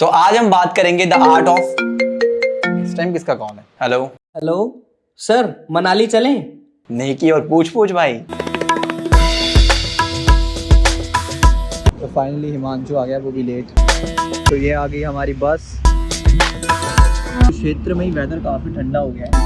तो आज हम बात करेंगे द आर्ट ऑफ। इस टाइम किसका कॉल है? हेलो हेलो सर, मनाली चलें? नेकी और पूछ पूछ भाई। तो फाइनली हिमांशु आ गया, वो भी लेट। तो ये आ गई हमारी बस। क्षेत्र में ही वेदर काफी ठंडा हो गया है।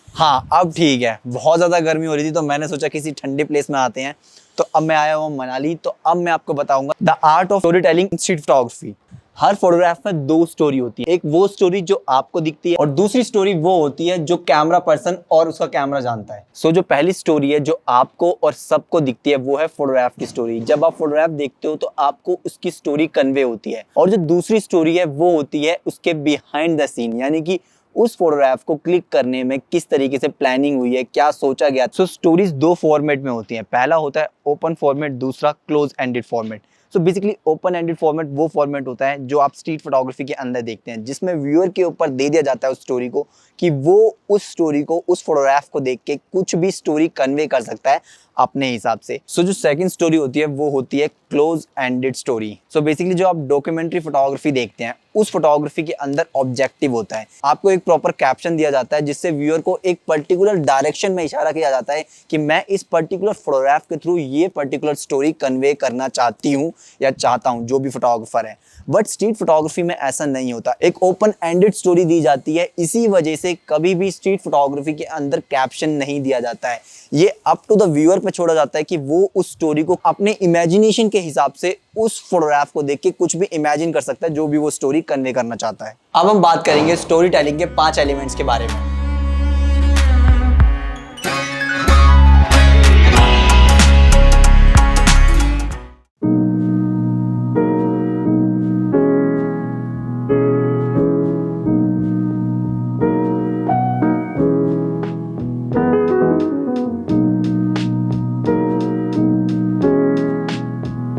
हाँ अब ठीक है, बहुत ज़्यादा गर्मी हो रही थी तो मैंने सोचा किसी ठंडे प्लेस में आते हैं। तो अब मैं आया हूँ मनाली। तो अब मैं आपको बताऊंगा the art of story telling in street photography. Her photograph में दो स्टोरी होती है, एक वो स्टोरी जो आपको दिखती है और दूसरी स्टोरी वो होती है जो कैमरा पर्सन और उसका कैमरा जानता है। सो जो पहली स्टोरी है जो आपको और सबको दिखती है वो है फोटोग्राफ की स्टोरी। जब आप फोटोग्राफ देखते हो तो आपको उसकी स्टोरी कन्वे होती है। और जो दूसरी स्टोरी है वो होती है उसके बिहाइंड द सीन, यानी कि उस फोटोग्राफ को क्लिक करने में किस तरीके से प्लानिंग हुई है, क्या सोचा गया। सो स्टोरीज दो फॉर्मेट में होती हैं, पहला होता है ओपन फॉर्मेट, दूसरा close ended format. So basically open ended format वो फॉर्मेट होता है जो आप स्ट्रीट फोटोग्राफी के अंदर देखते हैं, जिसमें व्यूअर के ऊपर दे दिया जाता है उस स्टोरी को कि वो उस स्टोरी को, उस फोटोग्राफ को देख के कुछ भी स्टोरी कन्वे कर सकता है अपने हिसाब से। सो जो सेकंड स्टोरी होती है वो होती है close ended story. So basically जो आप डॉक्यूमेंट्री फोटोग्राफी देखते हैं उस फोटोग्राफी के अंदर ऑब्जेक्टिव होता है, आपको एक प्रॉपर कैप्शन दिया जाता है जिससे व्यूअर को एक पर्टिकुलर डायरेक्शन में इशारा किया जाता है कि मैं इस पर्टिकुलर फोटोग्राफ के थ्रू ये पर्टिकुलर स्टोरी कन्वे करना चाहती हूँ या चाहता हूँ, जो भी फोटोग्राफर है। बट स्ट्रीट फोटोग्राफी में ऐसा नहीं होता, एक ओपन एंडेड स्टोरी दी जाती है। इसी वजह से कभी भी स्ट्रीट फोटोग्राफी के अंदर कैप्शन नहीं दिया जाता है। ये अप टू द व्यूअर पे छोड़ा जाता है कि वो उस स्टोरी को अपने इमेजिनेशन के हिसाब से उस फोटोग्राफ को देख के कुछ भी इमेजिन कर सकता है, जो भी वो स्टोरी कन्वे करना चाहता है। अब हम बात करेंगे स्टोरी टेलिंग के 5 एलिमेंट्स के बारे में।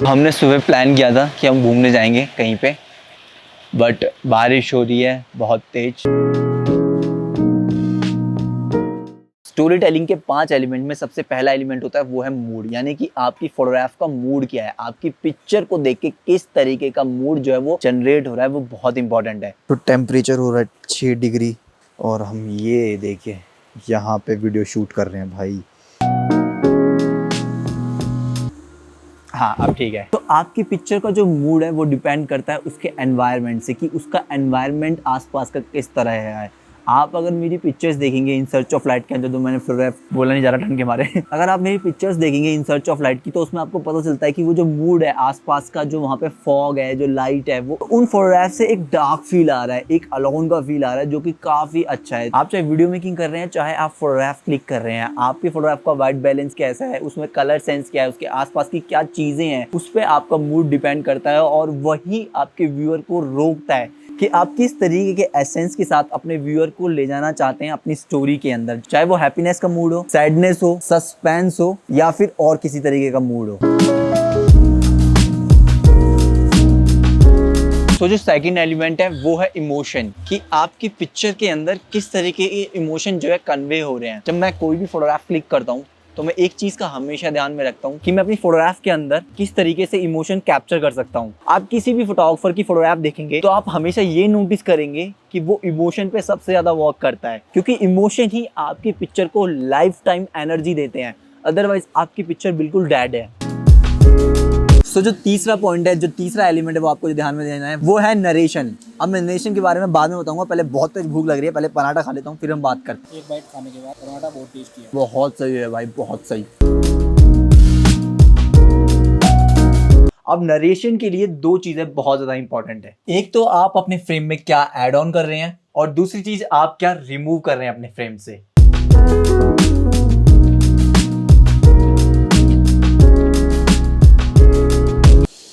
हमने सुबह प्लान किया था कि हम घूमने जाएंगे कहीं पे, बट बारिश हो रही है बहुत तेज। स्टोरी टेलिंग के 5 एलिमेंट में सबसे पहला एलिमेंट होता है वो है मूड, यानी कि आपकी फोटोग्राफ का मूड क्या है, आपकी पिक्चर को देख के किस तरीके का मूड जो है वो जनरेट हो रहा है, वो बहुत इंपॉर्टेंट है। तो टेम्परेचर हो रहा है 6 डिग्री और हम ये देखिए यहाँ पे वीडियो शूट कर रहे हैं भाई। हाँ अब ठीक है। तो आपकी पिक्चर का जो मूड है वो डिपेंड करता है उसके एनवायरनमेंट से, कि उसका एनवायरनमेंट आसपास का किस तरह है। आप अगर मेरी पिक्चर्स देखेंगे इन सर्च ऑफ लाइट के अंदर, तो मैंने फोटोग्राफ बोला नहीं जा रहा ठंड के मारे अगर आप मेरी पिक्चर्स देखेंगे इन सर्च ऑफ लाइट की, तो उसमें आपको पता चलता है कि वो जो मूड है आसपास का, जो वहाँ पे फॉग है, जो लाइट है, वो उन फोटोग्राफ से एक डार्क फील आ रहा है, एक अलोन का फील आ रहा है, जो कि काफी अच्छा है। आप चाहे वीडियो मेकिंग कर रहे हैं, चाहे आप फोटोग्राफ क्लिक कर रहे हैं, आपके फोटोग्राफ का वाइट बैलेंस कैसा है, उसमें कलर सेंस क्या है, उसके आसपास की क्या चीजें हैं, उस पर आपका मूड डिपेंड करता है। और वही आपके व्यूअर को रोकता है कि आप किस तरीके के एसेंस के साथ अपने व्यूअर को ले जाना चाहते हैं अपनी स्टोरी के अंदर, चाहे वो हैप्पीनेस का मूड हो, सैडनेस हो, सस्पेंस हो, या फिर और किसी तरीके का मूड हो। तो जो सेकंड एलिमेंट है वो है इमोशन, कि आपकी पिक्चर के अंदर किस तरीके के इमोशन जो है कन्वे हो रहे हैं। जब मैं कोई भी फोटोग्राफ क्लिक करता हूँ तो मैं एक चीज का हमेशा ध्यान में रखता हूँ कि मैं अपनी फोटोग्राफ के अंदर किस तरीके से इमोशन कैप्चर कर सकता हूँ। आप किसी भी फोटोग्राफर की फोटोग्राफ देखेंगे तो आप हमेशा ये नोटिस करेंगे कि वो इमोशन पे सबसे ज्यादा वर्क करता है, क्योंकि इमोशन ही आपकी पिक्चर को लाइफ टाइम एनर्जी देते हैं। अदरवाइज आपकी पिक्चर बिल्कुल डेड है। सो जो तीसरा पॉइंट है, जो तीसरा एलिमेंट है वो आपको जो ध्यान में देना है वो है नरेशन। अब मैं नरेशन के बारे में बाद में बताऊंगा, पहले बहुत तेज भूख लग रही है, पहले पराठा खा लेता हूँ फिर हम बात करते हैं। एक बाइट खाने के बाद पराठा बहुत टेस्टी है। बहुत सही है भाई, बहुत सही। अब नरेशन के लिए 2 चीजें बहुत ज्यादा इंपॉर्टेंट है। एक तो आप अपने फ्रेम में क्या ऐड ऑन कर रहे हैं, और दूसरी चीज आप क्या रिमूव कर रहे हैं अपने फ्रेम से।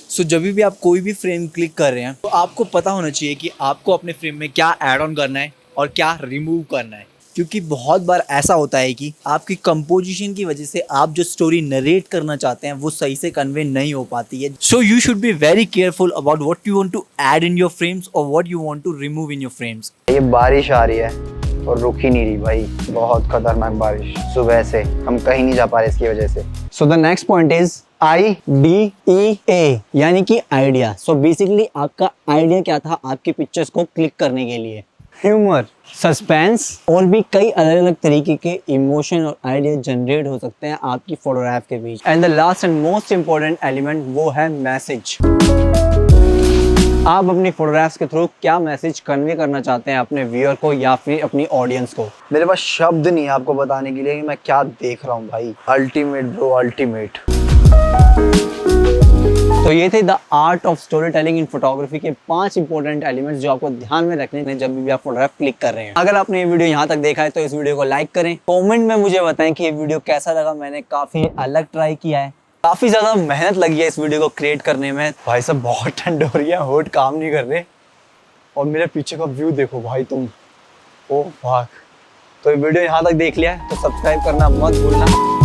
सो जब भी आप कोई भी फ्रेम क्लिक कर रहे हैं तो आपको पता होना चाहिए कि आपको अपने फ्रेम में क्या ऐड ऑन करना है और क्या रिमूव करना है, क्योंकि बहुत बार ऐसा होता है कि आपकी कंपोजिशन की वजह से आप जो स्टोरी नरेट करना चाहते हैं वो सही से कन्वे नहीं हो पाती है। So you should be very careful about what you want to add in your frames और what you want to remove in your frames. ये बारिश आ रही है और रुक ही नहीं रही भाई, बहुत खतरनाक बारिश। सुबह से हम कहीं नहीं जा पा रहे इसकी वजह से। So the next point is IDEA यानी कि आइडिया। सो बेसिकली आपका आइडिया क्या था आपकी पिक्चर्स को क्लिक करने के लिए? ह्यूमर, सस्पेंस और भी कई अलग अलग तरीके के इमोशन और आइडिया जनरेट हो सकते हैं आपकी फोटोग्राफ के बीच। And the last and most important element वो है मैसेज। आप अपनी फोटोग्राफ्स के थ्रू क्या मैसेज कन्वे करना चाहते हैं अपने व्यूअर को या फिर अपनी ऑडियंस को? मेरे पास शब्द नहीं है आपको बताने के लिए कि मैं क्या देख रहा हूँ भाई। Ultimate bro, ultimate. तो ये थे the art of story telling in photography के 5 इंपॉर्टेंट एलिमेंट्स जो आपको ध्यान में रखने हैं जब भी आप फोटोग्राफ क्लिक कर रहे हैं। अगर आपने ये वीडियो यहाँ तक देखा है तो इस वीडियो को लाइक करें। कमेंट में मुझे बताएं कि ये वीडियो कैसा लगा। मैंने काफी अलग ट्राई किया है, काफी ज्यादा मेहनत लगी है इस वीडियो को क्रिएट करने में। भाई साहब बहुत ठंड हो रही है, होठ काम नहीं कर रहे और मेरे पीछे का व्यू देखो भाई तुम, ओ भाग। तो ये वीडियो यहाँ तक देख लिया है तो सब्सक्राइब करना मत भूलना।